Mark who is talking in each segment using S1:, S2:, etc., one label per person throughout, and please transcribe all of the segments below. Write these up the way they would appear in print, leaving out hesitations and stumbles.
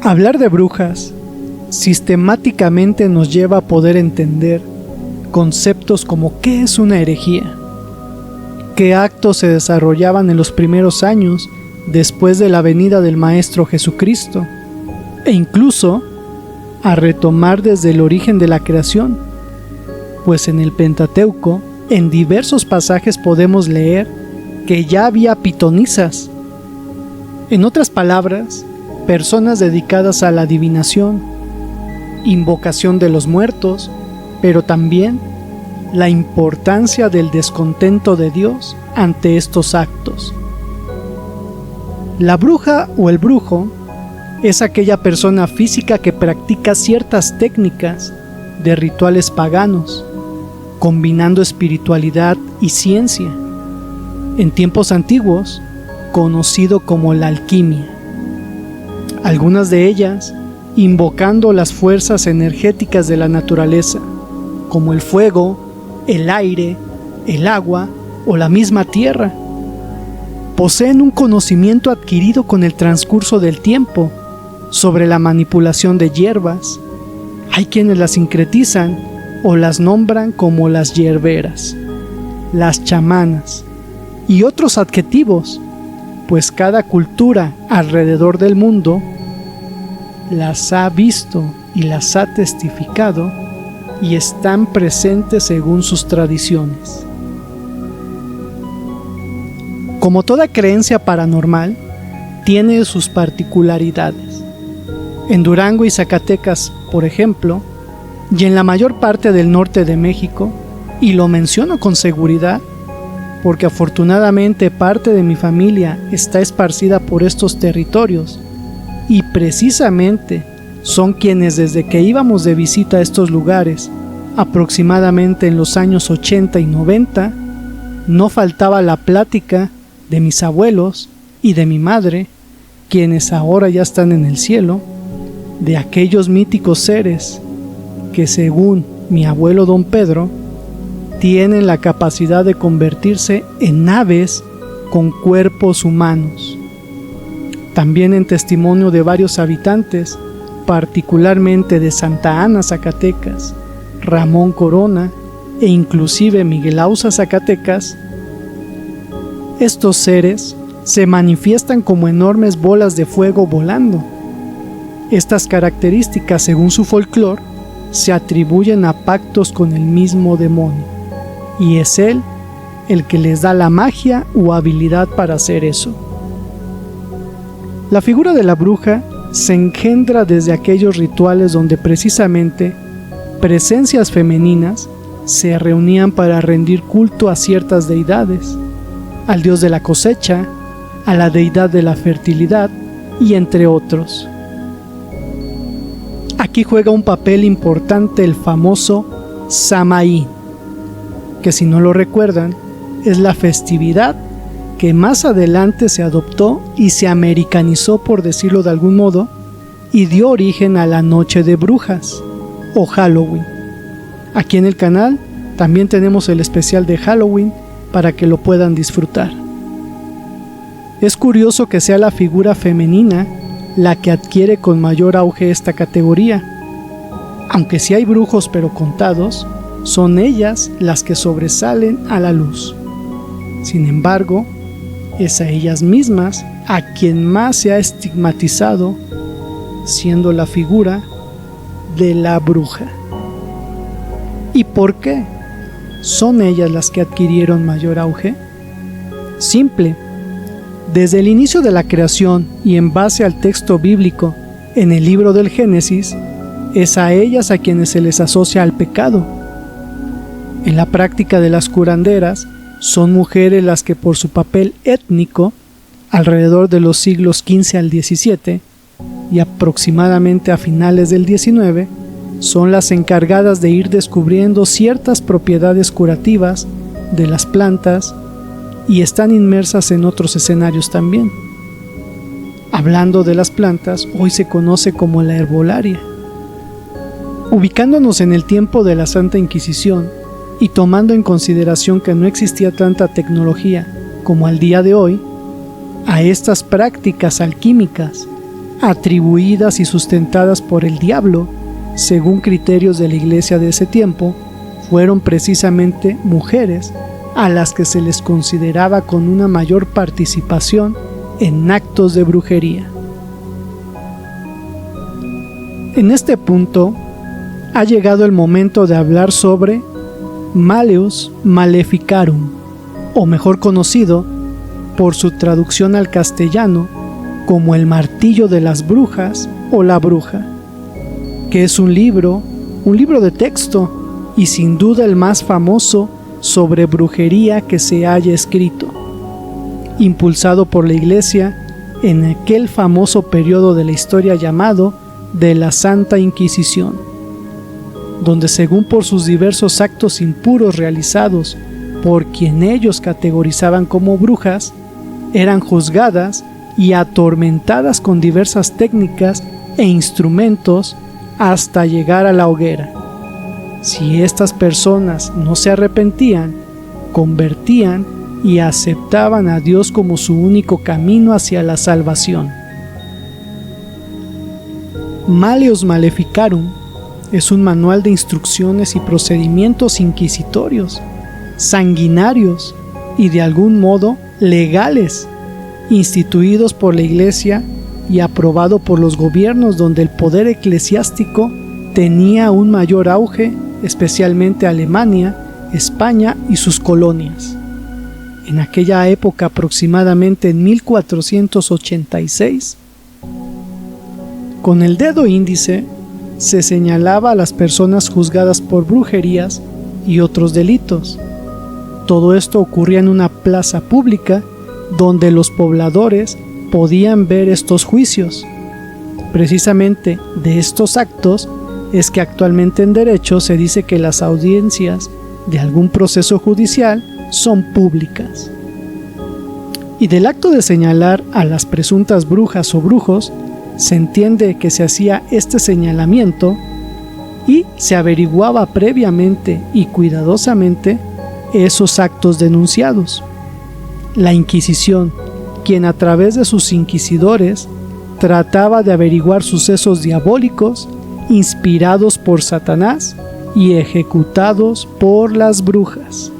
S1: Hablar de brujas sistemáticamente nos lleva a poder entender conceptos como qué es una herejía, qué actos se desarrollaban en los primeros años después de la venida del Maestro Jesucristo, e incluso a retomar desde el origen de la creación, pues en el Pentateuco, en diversos pasajes podemos leer que ya había pitonisas, en otras palabras, personas dedicadas a la adivinación, invocación de los muertos, pero también la importancia del descontento de Dios ante estos actos. La bruja o el brujo es aquella persona física que practica ciertas técnicas de rituales paganos, combinando espiritualidad y ciencia, en tiempos antiguos conocido como la alquimia. Algunas de ellas invocando las fuerzas energéticas de la naturaleza, como el fuego, el aire, el agua o la misma tierra. Poseen un conocimiento adquirido con el transcurso del tiempo sobre la manipulación de hierbas. Hay quienes las sincretizan o las nombran como las hierberas, las chamanas y otros adjetivos, pues cada cultura alrededor del mundo las ha visto y las ha testificado y están presentes según sus tradiciones. Como toda creencia paranormal, tiene sus particularidades. En Durango y Zacatecas, por ejemplo, y en la mayor parte del norte de México, y lo menciono con seguridad, porque afortunadamente parte de mi familia está esparcida por estos territorios, y precisamente son quienes desde que íbamos de visita a estos lugares, aproximadamente en los años 80 y 90, no faltaba la plática de mis abuelos y de mi madre, quienes ahora ya están en el cielo, de aquellos míticos seres que, según mi abuelo don Pedro, tienen la capacidad de convertirse en naves con cuerpos humanos. También en testimonio de varios habitantes, particularmente de Santa Ana, Zacatecas, Ramón Corona e inclusive Miguel Auza, Zacatecas, estos seres se manifiestan como enormes bolas de fuego volando. Estas características, según su folclore, se atribuyen a pactos con el mismo demonio, y es él el que les da la magia o habilidad para hacer eso. La figura de la bruja se engendra desde aquellos rituales donde precisamente presencias femeninas se reunían para rendir culto a ciertas deidades, al dios de la cosecha, a la deidad de la fertilidad y entre otros. Aquí juega un papel importante el famoso Samaín, que si no lo recuerdan, es la festividad que más adelante se adoptó y se americanizó, por decirlo de algún modo, y dio origen a la Noche de Brujas o Halloween. Aquí en el canal también tenemos el especial de Halloween para que lo puedan disfrutar. Es curioso que sea la figura femenina la que adquiere con mayor auge esta categoría. Aunque sí hay brujos pero contados, son ellas las que sobresalen a la luz. Sin embargo, es a ellas mismas a quien más se ha estigmatizado, siendo la figura de la bruja. ¿Y por qué son ellas las que adquirieron mayor auge? Simple. Desde el inicio de la creación y en base al texto bíblico en el libro del Génesis, es a ellas a quienes se les asocia al pecado. En la práctica de las curanderas, son mujeres las que por su papel étnico, alrededor de los siglos XV al XVII y aproximadamente a finales del XIX, son las encargadas de ir descubriendo ciertas propiedades curativas de las plantas y están inmersas en otros escenarios también. Hablando de las plantas, hoy se conoce como la herbolaria. Ubicándonos en el tiempo de la Santa Inquisición y tomando en consideración que no existía tanta tecnología como al día de hoy, a estas prácticas alquímicas atribuidas y sustentadas por el diablo, según criterios de la iglesia de ese tiempo, fueron precisamente mujeres a las que se les consideraba con una mayor participación en actos de brujería. En este punto, ha llegado el momento de hablar sobre Malleus Maleficarum, o mejor conocido por su traducción al castellano como el martillo de las brujas o la bruja, que es un libro de texto y sin duda el más famoso sobre brujería que se haya escrito, impulsado por la Iglesia en aquel famoso periodo de la historia llamado de la Santa Inquisición, donde según por sus diversos actos impuros realizados por quien ellos categorizaban como brujas, eran juzgadas y atormentadas con diversas técnicas e instrumentos hasta llegar a la hoguera. Si estas personas no se arrepentían, convertían y aceptaban a Dios como su único camino hacia la salvación. Malleus Maleficarum es un manual de instrucciones y procedimientos inquisitorios, sanguinarios y de algún modo legales, instituidos por la Iglesia y aprobado por los gobiernos donde el poder eclesiástico tenía un mayor auge, especialmente Alemania, España y sus colonias. En aquella época, aproximadamente en 1486, con el dedo índice se señalaba a las personas juzgadas por brujerías y otros delitos. Todo esto ocurría en una plaza pública donde los pobladores podían ver estos juicios. Precisamente de estos actos es que actualmente en derecho se dice que las audiencias de algún proceso judicial son públicas. Y del acto de señalar a las presuntas brujas o brujos, se entiende que se hacía este señalamiento y se averiguaba previamente y cuidadosamente esos actos denunciados. La Inquisición, quien a través de sus inquisidores trataba de averiguar sucesos diabólicos inspirados por Satanás y ejecutados por las brujas.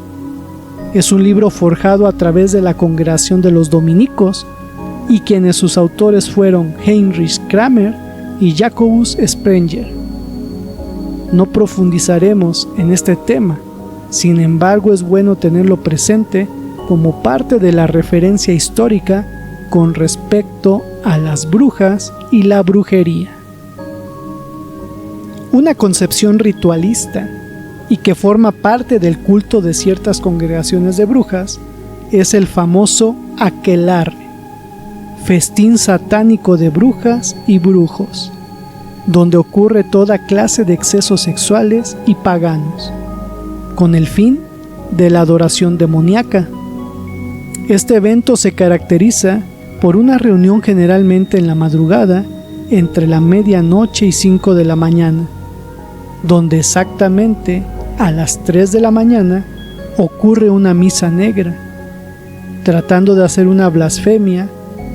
S1: Es un libro forjado a través de la congregación de los dominicos y quienes sus autores fueron Heinrich Kramer y Jacobus Sprenger. No profundizaremos en este tema, sin embargo es bueno tenerlo presente como parte de la referencia histórica con respecto a las brujas y la brujería. Una concepción ritualista y que forma parte del culto de ciertas congregaciones de brujas es el famoso aquelarre, festín satánico de brujas y brujos, donde ocurre toda clase de excesos sexuales y paganos, con el fin de la adoración demoníaca. Este evento se caracteriza por una reunión generalmente en la madrugada entre la medianoche y 5 de la mañana, donde exactamente a las 3 de la mañana ocurre una misa negra, tratando de hacer una blasfemia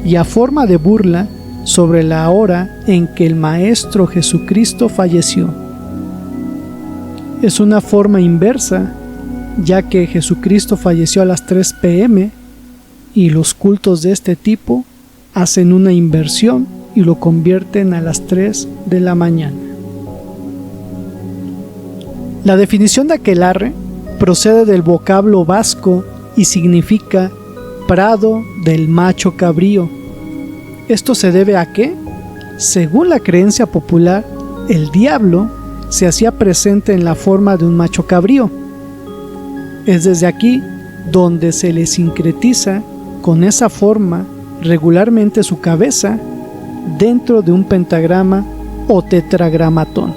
S1: y a forma de burla sobre la hora en que el Maestro Jesucristo falleció. Es una forma inversa, ya que Jesucristo falleció a las 3 p.m. y los cultos de este tipo hacen una inversión y lo convierten a las 3 de la mañana. La definición de aquelarre procede del vocablo vasco y significa prado del macho cabrío. ¿Esto se debe a qué? Según la creencia popular, el diablo se hacía presente en la forma de un macho cabrío. Es desde aquí donde se le sincretiza con esa forma regularmente su cabeza dentro de un pentagrama o tetragramatón.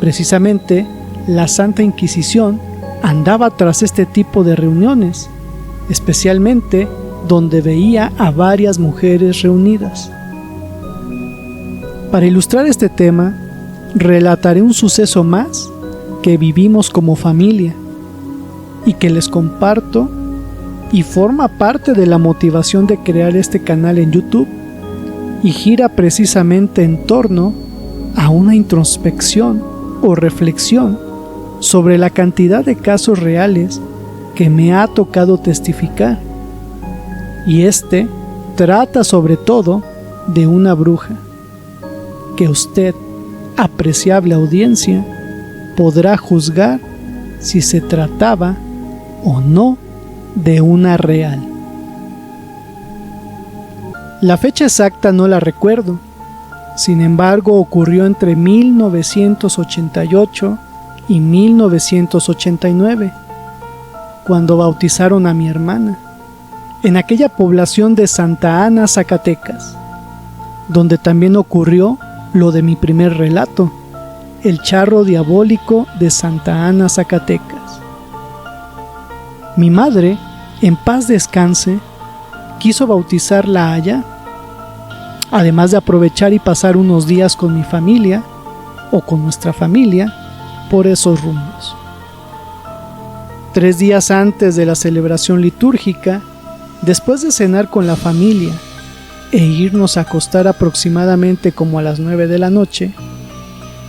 S1: Precisamente, la Santa Inquisición andaba tras este tipo de reuniones, especialmente donde veía a varias mujeres reunidas. Para ilustrar este tema, relataré un suceso más que vivimos como familia y que les comparto y forma parte de la motivación de crear este canal en YouTube, y gira precisamente en torno a una introspección o reflexión sobre la cantidad de casos reales que me ha tocado testificar, y trata sobre todo de una bruja, que usted, apreciable audiencia, podrá juzgar si se trataba o no de una real. La fecha exacta no la recuerdo, sin embargo ocurrió entre 1988 y 1989, cuando bautizaron a mi hermana, en aquella población de Santa Ana, Zacatecas, donde también ocurrió lo de mi primer relato, el charro diabólico de Santa Ana, Zacatecas. Mi madre, en paz descanse, quiso bautizarla allá, además de aprovechar y pasar unos días con mi familia, o con nuestra familia, por esos rumbos. 3 días antes de la celebración litúrgica, después de cenar con la familia e irnos a acostar aproximadamente como a las 9 de la noche,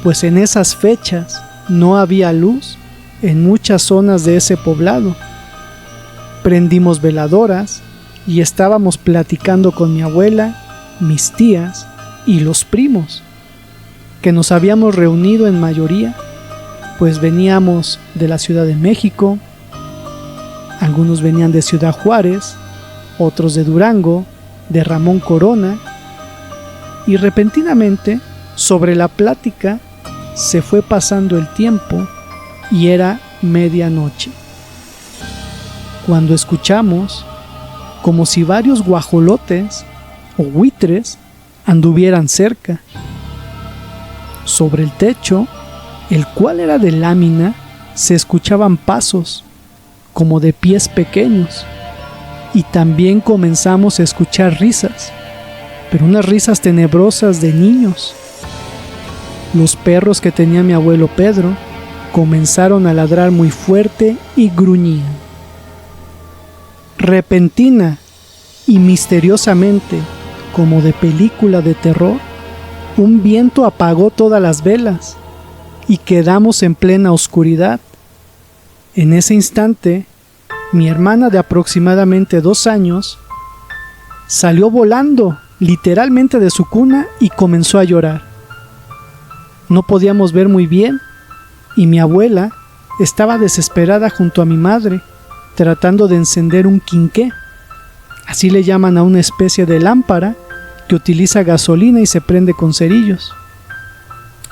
S1: pues en esas fechas no había luz en muchas zonas de ese poblado. Prendimos veladoras y estábamos platicando con mi abuela, mis tías y los primos, que nos habíamos reunido en mayoría, pues veníamos de la Ciudad de México, algunos venían de Ciudad Juárez, otros de Durango, de Ramón Corona, y repentinamente, sobre la plática, se fue pasando el tiempo y era medianoche, cuando escuchamos como si varios guajolotes o buitres anduvieran cerca. Sobre el techo, el cual era de lámina, se escuchaban pasos, como de pies pequeños, y también comenzamos a escuchar risas, pero unas risas tenebrosas de niños. Los perros que tenía mi abuelo Pedro comenzaron a ladrar muy fuerte y gruñían. Repentina y misteriosamente, como de película de terror, un viento apagó todas las velas y quedamos en plena oscuridad. En ese instante, mi hermana de aproximadamente 2 años salió volando literalmente de su cuna y comenzó a llorar. No podíamos ver muy bien y mi abuela estaba desesperada junto a mi madre, tratando de encender un quinqué. Así le llaman a una especie de lámpara que utiliza gasolina y se prende con cerillos.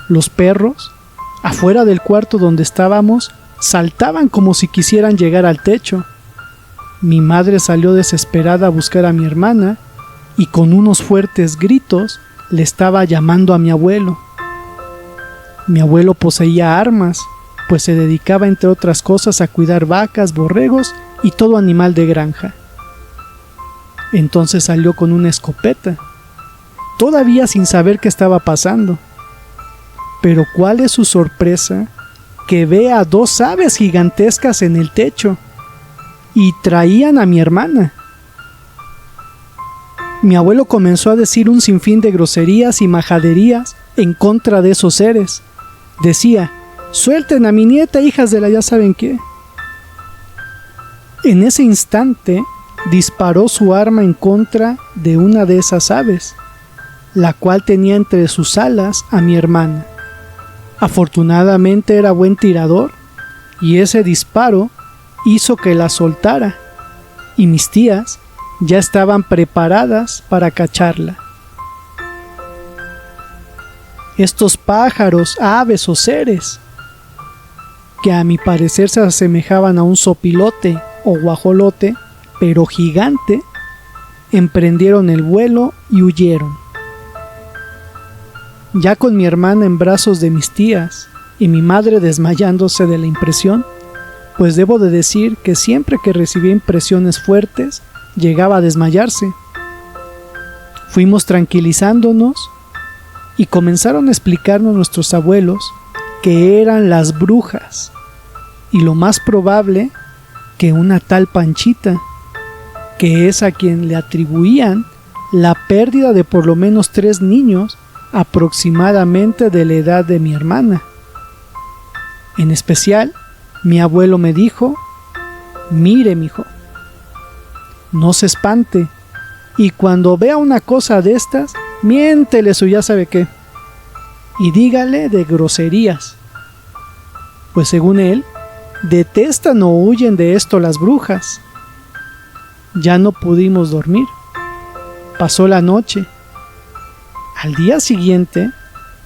S1: Los perros, afuera del cuarto donde estábamos, saltaban como si quisieran llegar al techo. Mi madre salió desesperada a buscar a mi hermana y con unos fuertes gritos le estaba llamando a mi abuelo. Mi abuelo poseía armas, pues se dedicaba entre otras cosas a cuidar vacas, borregos y todo animal de granja. Entonces salió con una escopeta, todavía sin saber qué estaba pasando. Pero ¿cuál es su sorpresa? Que ve a 2 aves gigantescas en el techo y traían a mi hermana. Mi abuelo comenzó a decir un sinfín de groserías y majaderías en contra de esos seres. Decía: suelten a mi nieta, hijas de la ya saben qué. En ese instante disparó su arma en contra de una de esas aves, la cual tenía entre sus alas a mi hermana. Afortunadamente era buen tirador y ese disparo hizo que la soltara, y mis tías ya estaban preparadas para cacharla. Estos pájaros, aves o seres, que a mi parecer se asemejaban a un sopilote o guajolote, pero gigante, emprendieron el vuelo y huyeron. Ya con mi hermana en brazos de mis tías y mi madre desmayándose de la impresión, pues debo de decir que siempre que recibía impresiones fuertes, llegaba a desmayarse. Fuimos tranquilizándonos y comenzaron a explicarnos nuestros abuelos que eran las brujas, y lo más probable que una tal Panchita, que es a quien le atribuían la pérdida de por lo menos 3 niños aproximadamente de la edad de mi hermana. En especial, mi abuelo me dijo: mire, mijo, no se espante, y cuando vea una cosa de estas, miéntele su ya sabe qué, y dígale de groserías, pues según él, detestan o huyen de esto las brujas. Ya no pudimos dormir. Pasó la noche. Al día siguiente,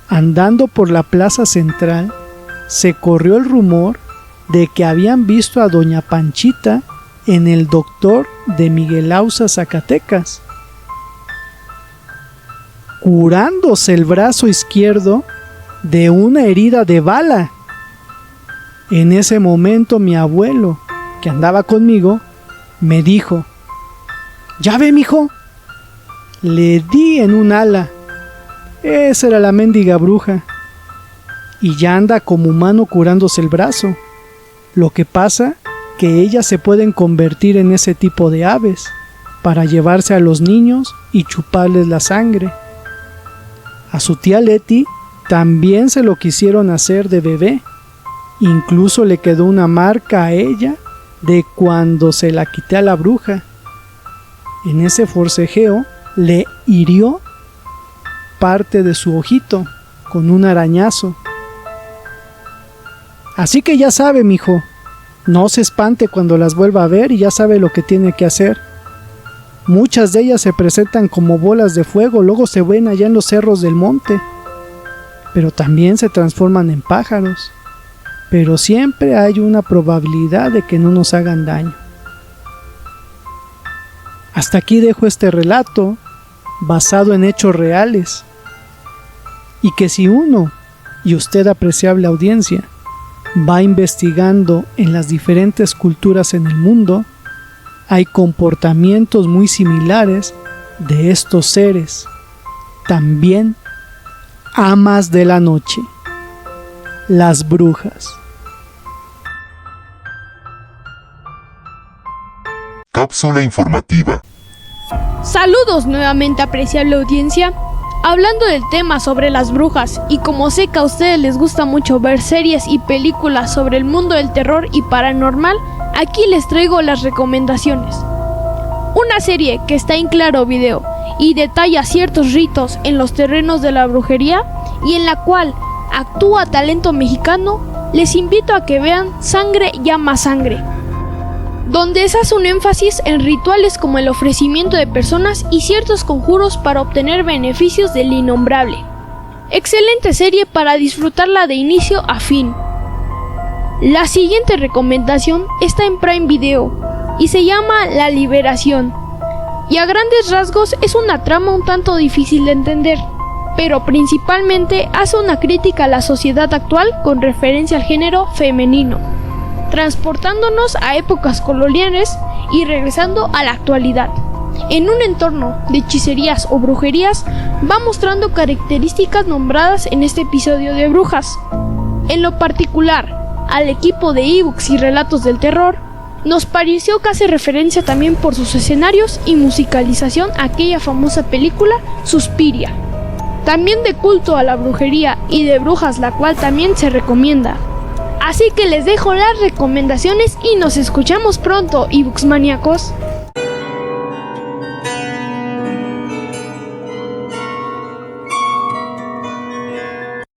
S1: andando por la plaza central, se corrió el rumor de que habían visto a doña Panchita en el doctor de Miguel Auza, Zacatecas, curándose el brazo izquierdo de una herida de bala. En ese momento mi abuelo, que andaba conmigo, me dijo: ¿ya ve, mijo? Le di en un ala. Esa era la mendiga bruja. Y ya anda como humano curándose el brazo. Lo que pasa que ellas se pueden convertir en ese tipo de aves para llevarse a los niños y chuparles la sangre. A su tía Leti también se lo quisieron hacer de bebé. Incluso le quedó una marca a ella de cuando se la quité a la bruja. En ese forcejeo le hirió parte de su ojito con un arañazo. Así que ya sabe, mijo, no se espante cuando las vuelva a ver y ya sabe lo que tiene que hacer. Muchas de ellas se presentan como bolas de fuego, luego se ven allá en los cerros del monte, pero también se transforman en pájaros. Pero siempre hay una probabilidad de que no nos hagan daño. Hasta aquí dejo este relato basado en hechos reales, y que si uno, y usted apreciable audiencia, va investigando en las diferentes culturas en el mundo, hay comportamientos muy similares de estos seres, también amas de la noche, las brujas.
S2: Cápsula informativa.
S3: Saludos nuevamente, apreciable audiencia. Hablando del tema sobre las brujas, y como sé que a ustedes les gusta mucho ver series y películas sobre el mundo del terror y paranormal, aquí les traigo las recomendaciones. Una serie que está en Claro Video y detalla ciertos ritos en los terrenos de la brujería y en la cual actúa talento mexicano, les invito a que vean Sangre Llama Sangre, donde se hace un énfasis en rituales como el ofrecimiento de personas y ciertos conjuros para obtener beneficios del innombrable. Excelente serie para disfrutarla de inicio a fin. La siguiente recomendación está en Prime Video y se llama La Liberación, y a grandes rasgos es una trama un tanto difícil de entender, pero principalmente hace una crítica a la sociedad actual con referencia al género femenino, transportándonos a épocas coloniales y regresando a la actualidad. En un entorno de hechicerías o brujerías, va mostrando características nombradas en este episodio de Brujas. En lo particular, al equipo de ebooks y relatos del terror, nos pareció que hace referencia también por sus escenarios y musicalización a aquella famosa película Suspiria. También de culto a la brujería y de brujas, la cual también se recomienda. Así que les dejo las recomendaciones y nos escuchamos pronto, ebooks maníacos.